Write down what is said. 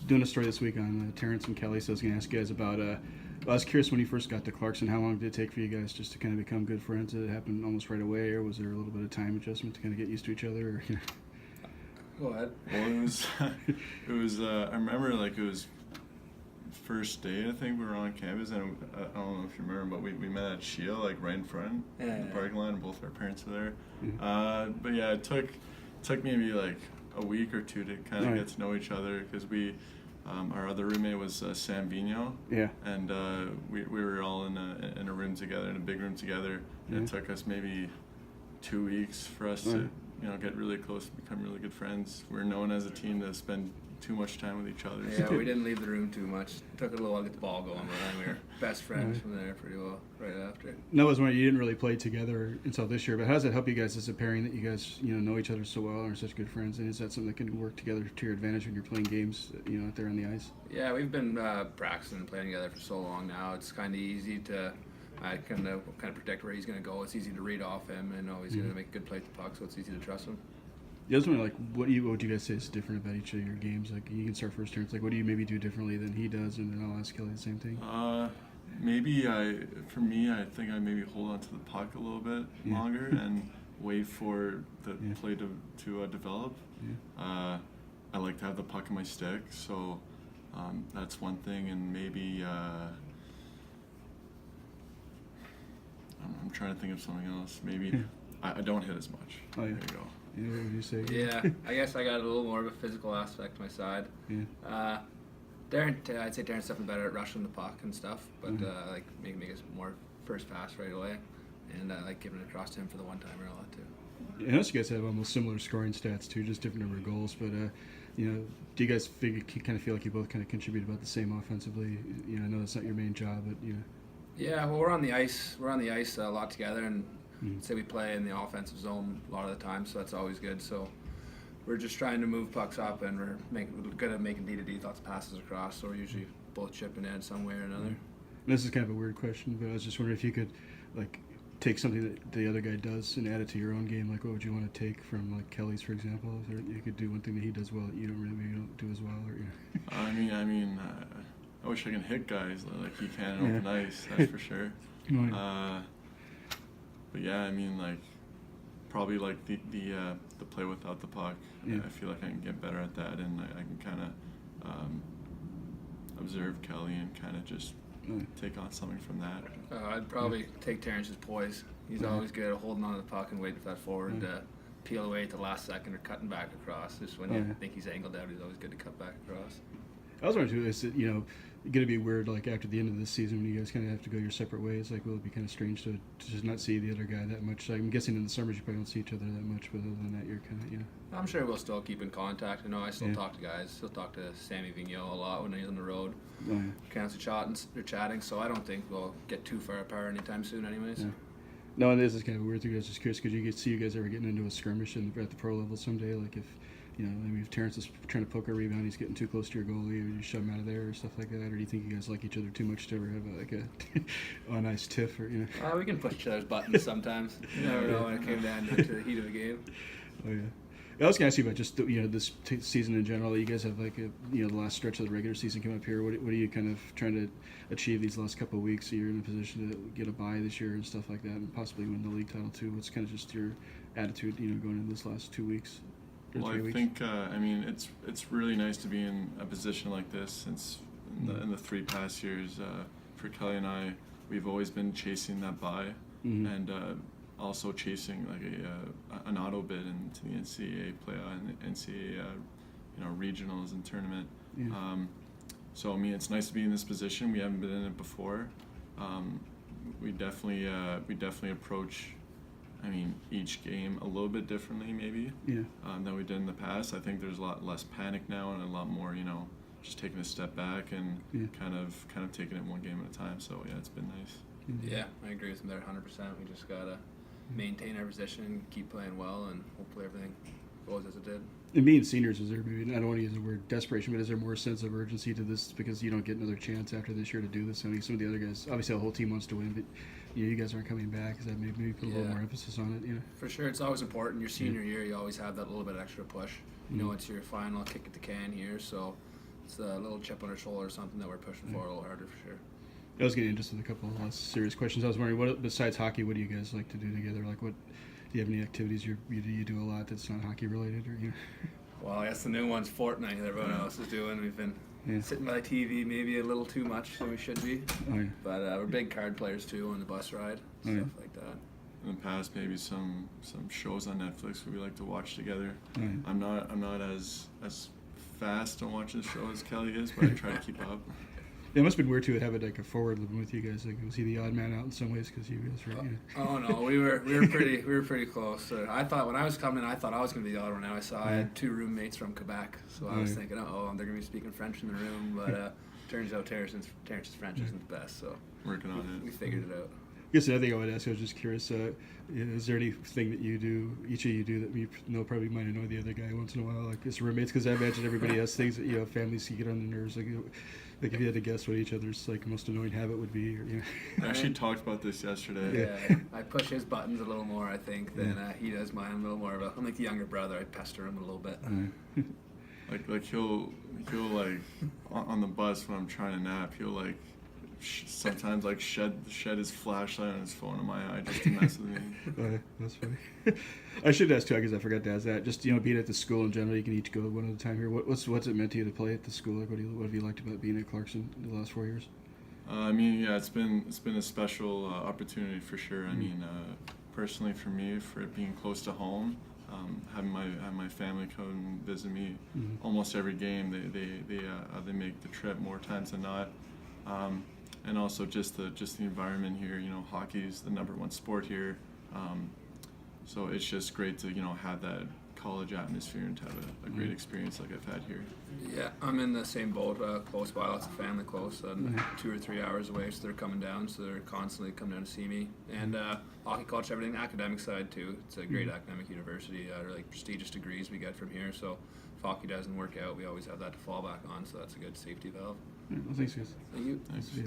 doing a story this week on Terrance and Kelly, so I was going to ask you guys about. I was curious when you first got to Clarkson, how long did it take for you guys just to kind of become good friends? Did it happen almost right away, or was there a little bit of time adjustment to kind of get used to each other? Or, Go ahead. Well, it was. I remember like it was first day. I think we were on campus, and I don't know if you remember, but we met at Shield, like right in front in the parking lot, and both our parents were there. Mm-hmm. But yeah, it took maybe like a week or two to kind of get to know each other because our other roommate was Sam Vino. Yeah. And we were all in a room together, in a big room together. And it took us maybe 2 weeks for us to get really close, become really good friends. We're known as a team to spend too much time with each other. Yeah, we didn't leave the room too much. It took a little while to get the ball going, but then we were best friends from there pretty well right after. No, it was when you didn't really play together until this year. But how does that help you guys as a pairing that you guys know each other so well and are such good friends? And is that something that can work together to your advantage when you're playing games out there on the ice? Yeah, we've been practicing and playing together for so long now. It's kind of easy to kind of predict where he's going to go. It's easy to read off him and know he's going to make a good play at the puck, so it's easy to trust him. Yeah, I was wondering, what would you guys say is different about each of your games? Like, you can start first, Terrance. Like, what do you maybe do differently than he does? And then I'll ask Kelly the same thing. Maybe I think I maybe hold on to the puck a little bit longer and wait for the play to develop. Yeah. I like to have the puck in my stick, so that's one thing. And maybe I'm trying to think of something else. Maybe I don't hit as much. Oh, yeah. There you go. Yeah, what would you say? Yeah, I guess I got a little more of a physical aspect to my side. Yeah. I'd say Terrance definitely better at rushing the puck and stuff, but like make us more first pass right away, and I like giving it across to him for the one-timer a lot too. I notice you guys have almost similar scoring stats too, just different number of goals. But do you guys kind of feel like you both kind of contribute about the same offensively? I know that's not your main job, but Yeah, well, we're on the ice. We're on the ice a lot together, and say we play in the offensive zone a lot of the time, so that's always good. So we're just trying to move pucks up, and we're good at making D-to-D, lots of passes across. So we're usually both chipping in some way or another. This is kind of a weird question, but I was just wondering if you could take something that the other guy does and add it to your own game. Like, what would you want to take from Kelly's, for example? Or you could do one thing that he does well that you don't do as well, or I mean, I wish I could hit guys like he can on open ice. That's for sure. But yeah, I mean, probably the play without the puck. Yeah. I feel like I can get better at that, and I can kind of observe Kelly and kind of just take on something from that. I'd probably take Terrance's poise. He's always good at holding on to the puck and waiting for that forward to peel away at the last second or cutting back across. Just when you think he's angled out, he's always good to cut back across. I was wondering too, is it going to be weird after the end of this season when you guys kind of have to go your separate ways? Will it be kind of strange to just not see the other guy that much? I'm guessing in the summers you probably don't see each other that much, but other than that, you're kind of I'm sure we'll still keep in contact. I still talk to guys. Still talk to Sammy Vigneault a lot when he's on the road. Constantly chatting, so I don't think we'll get too far apart anytime soon, anyways. Yeah. No, and this is kind of a weird thing. I was just curious, could you see you guys ever getting into a skirmish at the pro level someday? If if Terrance is trying to poke a rebound, he's getting too close to your goalie, or you shove him out of there, or stuff like that, or do you think you guys like each other too much to ever have a nice tiff, or we can push each other's buttons sometimes. You never know when it came down to the heat of a game. Oh yeah. I was going to ask you about just this season in general. You guys have the last stretch of the regular season coming up here. What are you kind of trying to achieve these last couple of weeks? So you're in a position to get a bye this year and stuff like that, and possibly win the league title too. What's kind of just your attitude, going into this last 2 weeks? Well, I think it's really nice to be in a position like this since in the 3 past years for Kelly and I, we've always been chasing that bye and also chasing an auto bid into the NCAA playoff and NCAA regionals and tournament. Yeah. So I mean, it's nice to be in this position. We haven't been in it before. We definitely approach each game a little bit differently maybe than we did in the past. I think there's a lot less panic now and a lot more just taking a step back and kind of taking it one game at a time. So yeah, it's been nice. Yeah, I agree with him there 100%. We just gotta maintain our position, keep playing well, and hopefully everything goes as it did. And being seniors, is there maybe, I don't want to use the word desperation, but is there more sense of urgency to this because you don't get another chance after this year to do this? Some of the other guys, obviously the whole team wants to win, but you guys aren't coming back. Is that maybe put a little more emphasis on it? For sure, it's always important. Your senior year, you always have that little bit extra push. It's your final kick at the can here, so it's a little chip on our shoulder, something that we're pushing for a little harder for sure. I was getting into a couple of less serious questions. I was wondering, what besides hockey, what do you guys like to do together? Like, what do you have any activities you do a lot that's not hockey related, or you? Well, I guess the new one's Fortnite that everyone else is doing. We've been sitting by the TV maybe a little too much than we should be. Oh, yeah. But we're big card players too on the bus ride, Oh, yeah. stuff like that. In the past, maybe some shows on Netflix we like to watch together. Oh, yeah. I'm not as fast on watching the show as Kelly is, but I try to keep up. It must have been weird too to have like a forward living with you guys. Like, was he the odd man out in some ways because you guys were? You know. Oh no, we were pretty close. I thought when I was coming, I thought I was going to be the odd one. Now I saw I had 2 roommates from Quebec, so I was thinking, oh, they're going to be speaking French in the room. But turns out Terrance's French isn't the best, so Working on we it. figured it out. I guess another thing I would ask, I was just curious, is there anything that you do, each of you do, that you know probably might annoy the other guy once in a while, like as roommates? Because I imagine everybody has things that, you know, families can get on the nerves. Like if you had to guess what each other's like most annoying habit would be, or, you know. I actually talked about this yesterday. Yeah, I push his buttons a little more, I think, than he does mine. I'm a little more of I'm like the younger brother. I pester him a little bit. Like he'll like on the bus when I'm trying to nap, he'll like sometimes like shed his flashlight on his phone in my eye just to mess with me. That's funny. I should ask too, because I forgot to ask that. Just, you know, being at the school in general, you can each go one at a time here. What's it meant to you to play at the school? Like, what have you liked about being at Clarkson the last 4 years? I mean, yeah, it's been a special opportunity for sure. I mean, personally for me, for it being close to home, having my family come and visit me almost every game. They make the trip more times than not. And also just the environment here. You know, hockey is the #1 sport here, so it's just great to, you know, have that college atmosphere and to have a great experience like I've had here. Yeah, I'm in the same boat, close by, lots of family close, 2 or 3 hours away, so they're coming down, so they're constantly coming down to see me. And hockey culture, everything, academic side too. It's a great academic university, really prestigious degrees we get from here, so if hockey doesn't work out, we always have that to fall back on, so that's a good safety valve. Yeah, well, thanks, guys. Thank you. Thanks. Yeah.